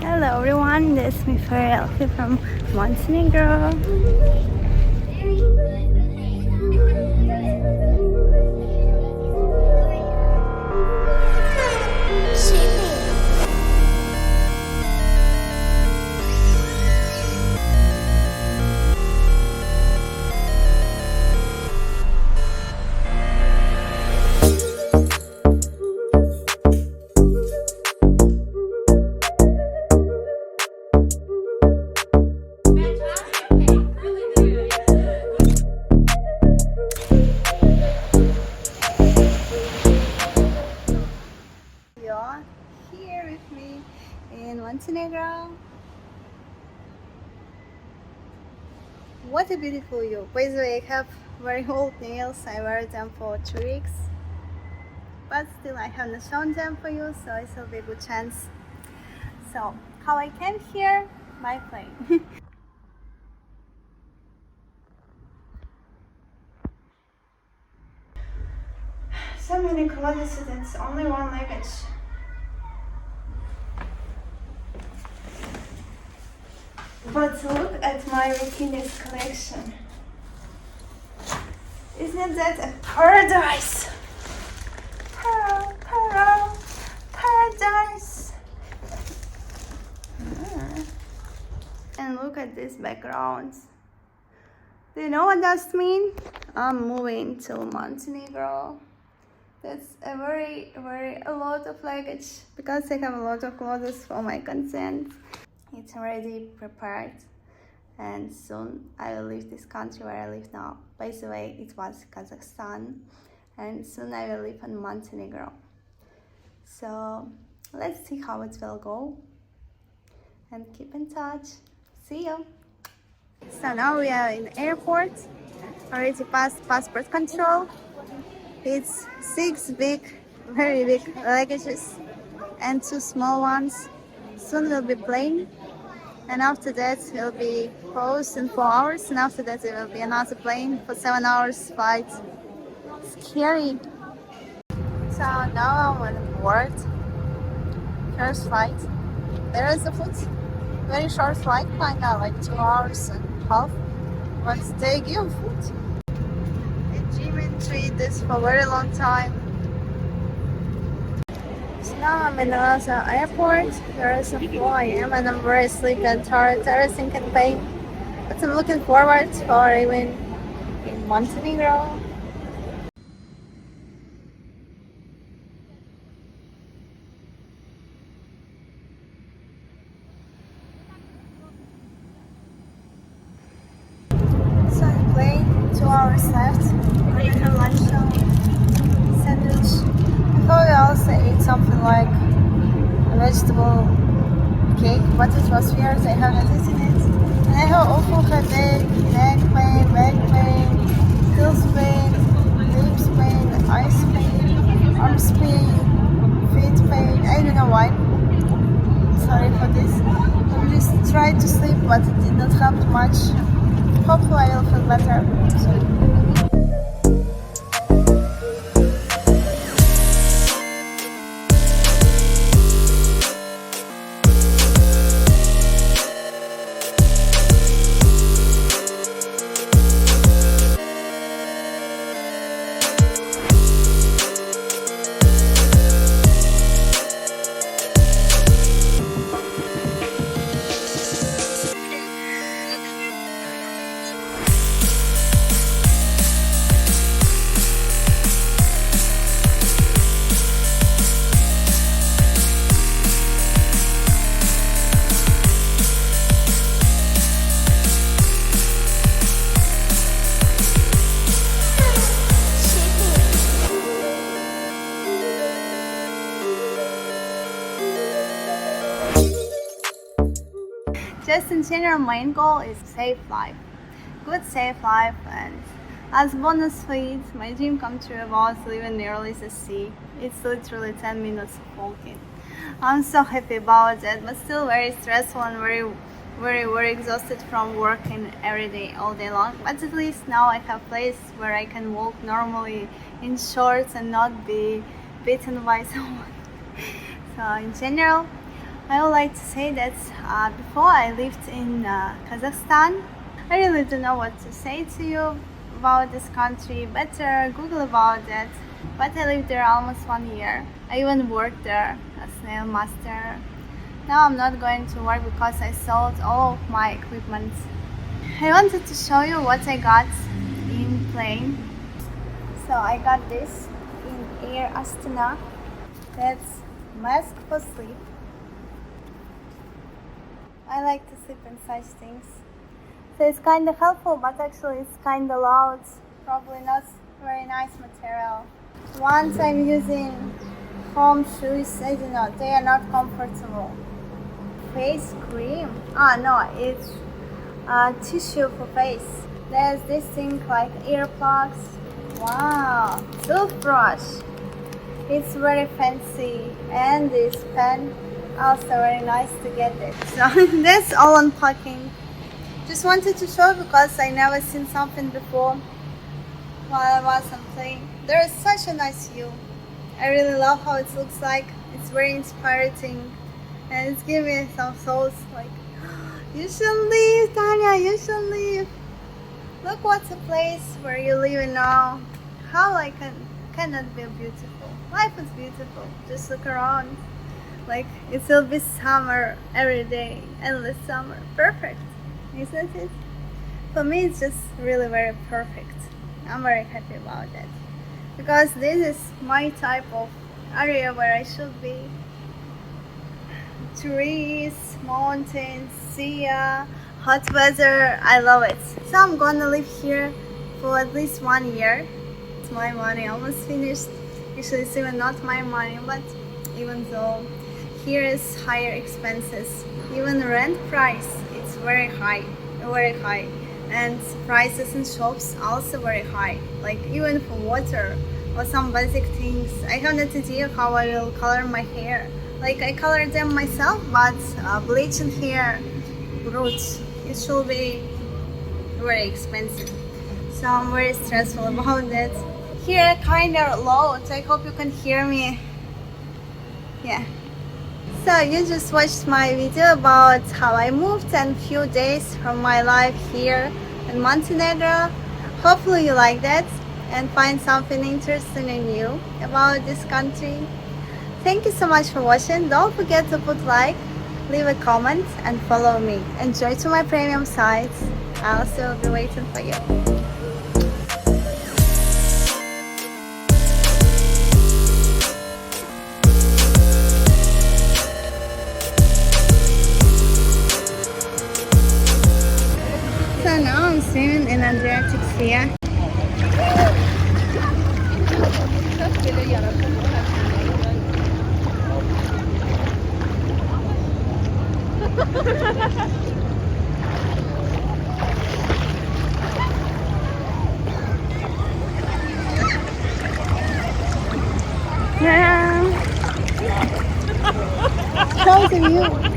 Hello everyone, this is me Elfie from Montenegro. You're here with me in Montenegro. What a beautiful view. By the way, I have very old nails. I wear them for 2 weeks. But still I haven't shown them for you, so it will be a good chance. So, how I came here? By plane. So many clothes and it's only one luggage. But look at my bikinis collection. Isn't that a paradise? Paradise. And look at this background. Do you know what that means? I'm moving to Montenegro. That's a a lot of luggage because I have a lot of clothes for my consent. It's already prepared and soon I will leave this country where I live now. By the way, it was Kazakhstan and soon I will live in Montenegro. So let's see how it will go and keep in touch. See you! So now we are in airport, already passed passport control. It's 6 very big luggages and 2 small ones. Soon will be plane, and after that will be paused in 4 hours, and after that there will be another plane for 7 hours flight. Scary. So now I'm on board. First flight. There is a very short flight, kind of like 2 hours and a half, but they give food. Treat this for a very long time. So now I'm in another airport. There is a 4 a.m. and I'm very sleepy and tired, everything in pain. But I'm looking forward for even in Montenegro. So the plane, 2 hours left. I have lunch now, sandwich. I thought I also ate something like a vegetable cake, but it was weird, I haven't eaten it. And I have awful headache, neck pain, back pain, heels pain, lips pain, eyes pain, arms pain, feet pain. I don't know why. Sorry for this. I just tried to sleep, but it did not help much. Hopefully I will feel better soon. Just in general, my main goal is safe life, good safe life, and as bonus for it, my dream come true was living nearly the sea. It's literally 10 minutes of walking. I'm so happy about that, but still very stressful and very exhausted from working every day, all day long. But at least now I have a place where I can walk normally in shorts and not be beaten by someone. So in general, I would like to say that before I lived in Kazakhstan, I really don't know what to say to you about this country. Better Google about it. But I lived there almost 1 year. I even worked there as nail master. Now I'm not going to work because I sold all of my equipment. I wanted to show you what I got in plane. So I got this in Air Astana. That's mask for sleep. I like to sleep in such things. So it's kind of helpful, but actually it's kind of loud. Probably not very nice material. Once I'm using home shoes, I don't know, they are not comfortable. Face cream? No, it's tissue for face. There's this thing like earplugs. Wow, toothbrush. It's very fancy, and this pen also very nice to get it. So that's all unpacking. Just wanted to show because I never seen something before while I was on plane. There is such a nice view. I really love how it looks like. It's very inspiring, and it's giving me some thoughts like, you should leave, Tanya, you should leave. Look what's a place where you live in now. How cannot be beautiful. Life is beautiful. Just look around. Like it will be summer every day, endless summer. Perfect, isn't it? For me, it's just really very perfect. I'm very happy about that because this is my type of area where I should be. Trees, mountains, sea, hot weather. I love it. So I'm gonna live here for at least 1 year. It's my money almost finished. Actually, it's even not my money, but even though here is higher expenses, even rent price it's very high, and prices in shops also very high. Like even for water or some basic things. I have no idea how I will color my hair. Like I color them myself, but bleaching hair, roots, it should be very expensive. So I'm very stressful about that. Here kind of loud. I hope you can hear me. Yeah. So you just watched my video about how I moved and few days from my life here in Montenegro. Hopefully you like that and find something interesting and new about this country. Thank you so much for watching. Don't forget to put like, leave a comment and follow me. Enjoy to my premium sites. I also will be waiting for you. So now I'm swimming in Adriatic Sea. Yeah. How's the view?